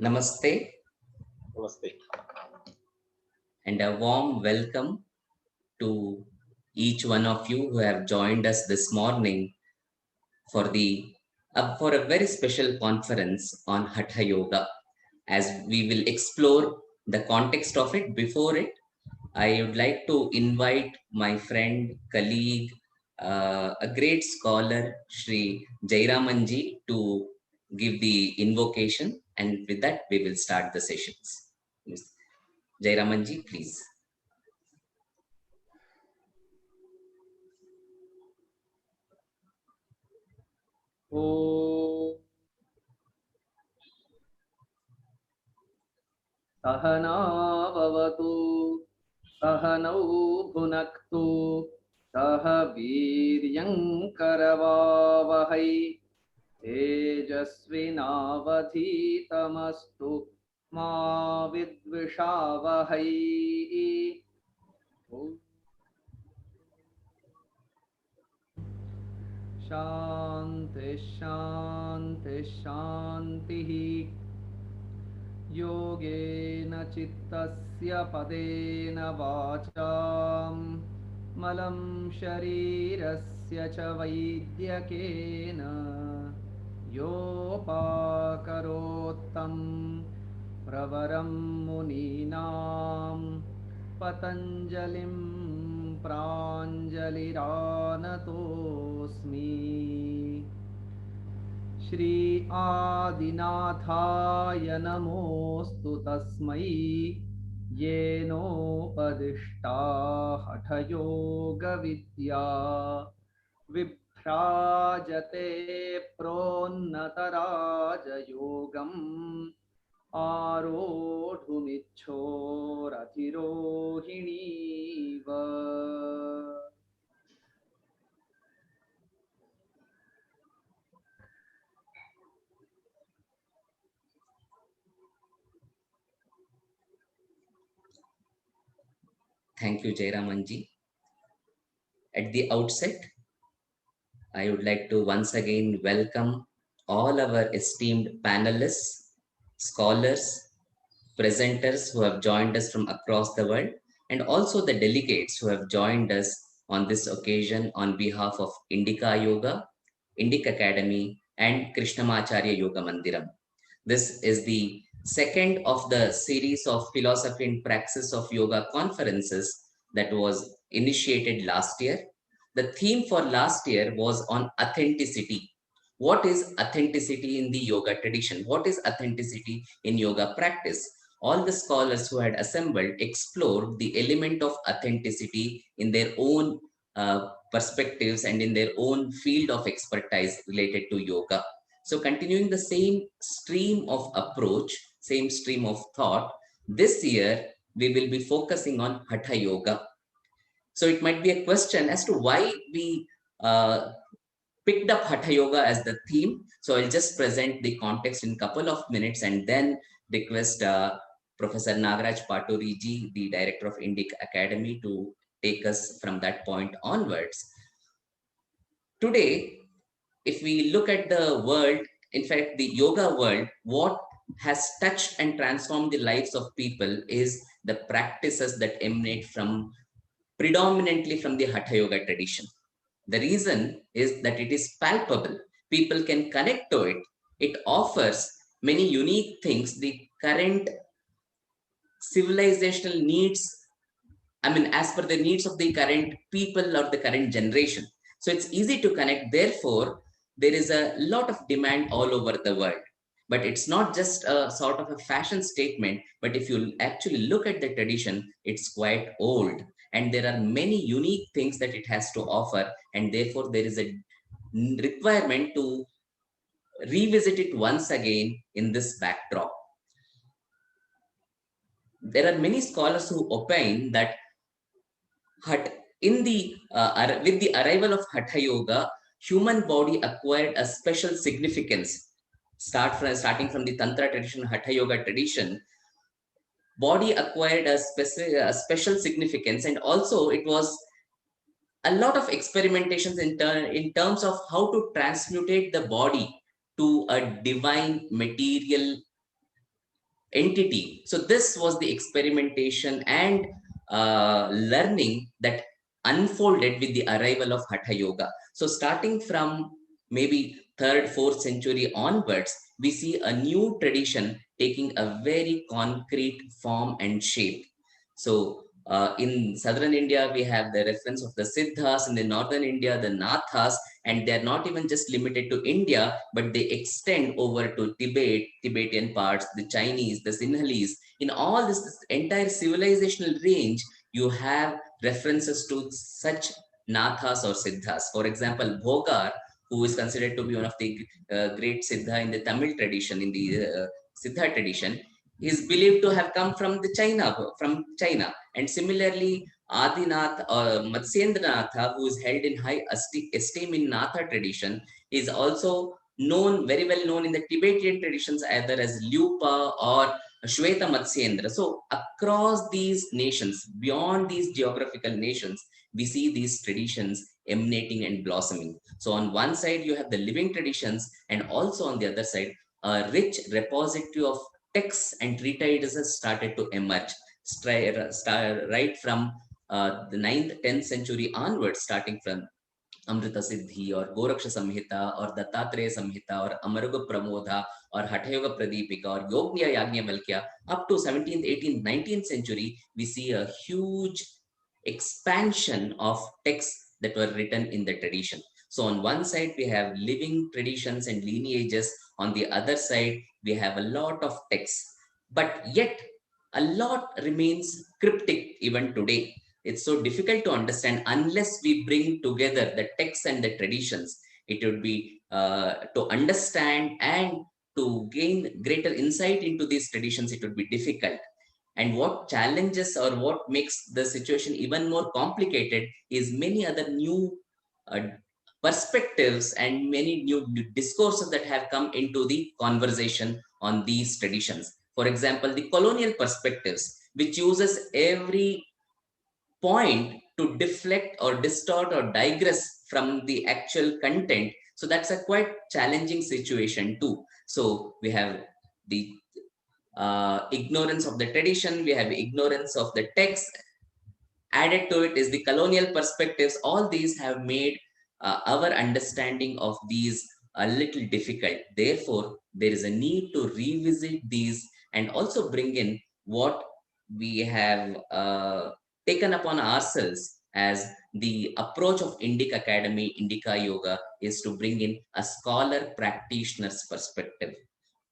Namaste Namaste. and a warm welcome to each one of you who have joined us this morning for the for a very special conference on Hatha Yoga. As we will explore the context of it, before it, I would like to invite my friend, colleague, a great scholar, Sri Jairamanji, to give the invocation, and with that we will start the sessions. Ms. Jairamanji, please. ॐ सहनाववतु सहनौ भुनक्तु सह वीर्यङ्करवावहै तेजस्विनावधीतमस्तु मा विद्विषावहै ॐ शान्तिः शान्तिः शान्तिः योगेन चित्तस्य पदेन वाचां मलं शरीरस्य च वैद्यकेन योपाकरोत्तं प्रवरं मुनीनां पतञ्जलिं प्राञ्जलिरानतोऽस्मि श्री आदिनाथाय नमोऽस्तु तस्मै येनोपदिष्टा हठयोगविद्या विभ्राजते प्रोन्नतराजयोगम् आरोढुमिच्छोरधिरोहिणीव Thank you, Jairamanji. At the outset, I would like to once again welcome all our esteemed panelists, scholars, presenters who have joined us from across the world, and also the delegates who have joined us on this occasion on behalf of Indica Yoga, Indic Academy, and Krishnamacharya Yoga Mandiram. This is the second of the series of philosophy and praxis of yoga conferences that was initiated last year. The theme for last year was on authenticity. What is authenticity in the yoga tradition? What is authenticity in yoga practice? All the scholars who had assembled explored the element of authenticity in their own perspectives and in their own field of expertise related to yoga. So, continuing the same stream of approach, same stream of thought, this year we will be focusing on Hatha Yoga. So, it might be a question as to why we picked up Hatha Yoga as the theme. So, I'll just present the context in a couple of minutes and then request Professor Nagaraj Paturi ji, the director of Indic Academy, to take us from that point onwards. Today, if we look at the world, in fact, the yoga world, what has touched and transformed the lives of people is the practices that emanate from predominantly from the Hatha Yoga tradition. The reason is that it is palpable. People can connect to it. It offers many unique things the current civilizational needs, I mean, as per the needs of the current people or the current generation. So it's easy to connect. Therefore, there is a lot of demand all over the world. But it's not just a sort of a fashion statement, but if you actually look at the tradition, it's quite old. And there are many unique things that it has to offer. And therefore, there is a requirement to revisit it once again in this backdrop. There are many scholars who opine that with the arrival of Hatha Yoga, human body acquired a special significance. Starting from the Tantra tradition, Hatha Yoga tradition, body acquired a special significance, and also it was a lot of experimentations in terms of how to transmutate the body to a divine material entity. So this was the experimentation and learning that unfolded with the arrival of Hatha Yoga. So starting from maybe 3rd, 4th century onwards, we see a new tradition taking a very concrete form and shape. So in southern India, we have the reference of the Siddhas, in the northern India, the Nathas, and they're not even just limited to India, but they extend over to Tibet, Tibetan parts, the Chinese, the Sinhalese. In all this entire civilizational range, you have references to such Nathas or Siddhas. For example, Bhogar, who is considered to be one of the great Siddha in the Tamil tradition, in the Siddha tradition, is believed to have come from China. And similarly, Adinath or Matsyendranath, who is held in high esteem in Natha tradition, is also known, very well known in the Tibetan traditions, either as Lupa or Shweta Matsyendra. So across these nations, beyond these geographical nations, we see these traditions emanating and blossoming. So on one side, you have the living traditions, and also on the other side, a rich repository of texts and treatises started to emerge, right from the 9th, 10th century onwards, starting from Amrita Siddhi or Goraksha Samhita or Dattatreya Samhita or Amaraga Pramodha or Hatha Yoga Pradipika or Yognya Yagnavalkya, up to 17th, 18th, 19th century, we see a huge expansion of texts that were written in the tradition. So on one side, we have living traditions and lineages. On the other side, we have a lot of texts. But yet, a lot remains cryptic even today. It's so difficult to understand unless we bring together the texts and the traditions. It would be to understand and to gain greater insight into these traditions, it would be difficult. And what challenges or what makes the situation even more complicated is many other new uh, perspectives and many new discourses that have come into the conversation on these traditions. For example, the colonial perspectives, which uses every point to deflect or distort or digress from the actual content. So that's a quite challenging situation too. So we have the ignorance of the tradition, we have ignorance of the text. Added to it is the colonial perspectives. All these have made our understanding of these a little difficult. Therefore, there is a need to revisit these and also bring in what we have taken upon ourselves as the approach of Indic Academy, Indica Yoga, is to bring in a scholar practitioner's perspective.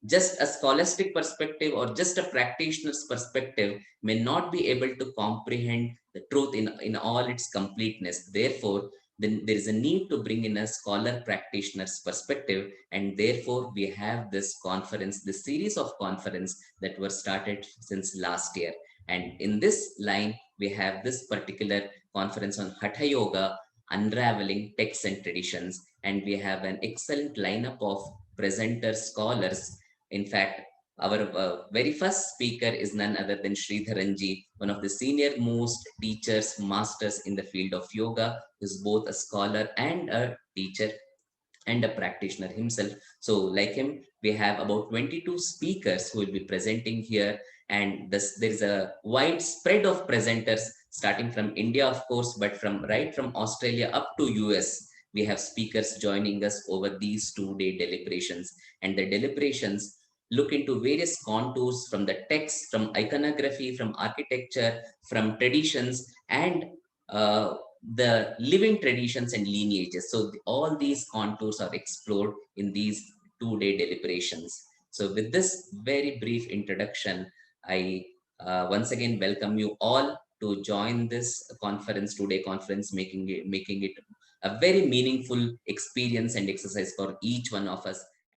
Just a scholastic perspective or just a practitioner's perspective may not be able to comprehend the truth in all its completeness. Therefore, then there is a need to bring in a scholar practitioner's perspective, and therefore we have this conference, this series of conference that were started since last year. And in this line, we have this particular conference on Hatha Yoga, unraveling texts and traditions, and we have an excellent lineup of presenter scholars. In fact, our very first speaker is none other than Sridharanji, one of the senior most teachers, masters in the field of yoga, who's both a scholar and a teacher and a practitioner himself. So, like him, we have about 22 speakers who will be presenting here. And there is a wide spread of presenters starting from India, of course, but from right from Australia up to US. We have speakers joining us over these 2-day deliberations. And the deliberations look into various contours from the text, from iconography, from architecture, from traditions, and the living traditions and lineages. So all these contours are explored in these 2-day deliberations. So with this very brief introduction, I once again welcome you all to join this conference, 2-day conference, making it a very meaningful experience and exercise for each one of us.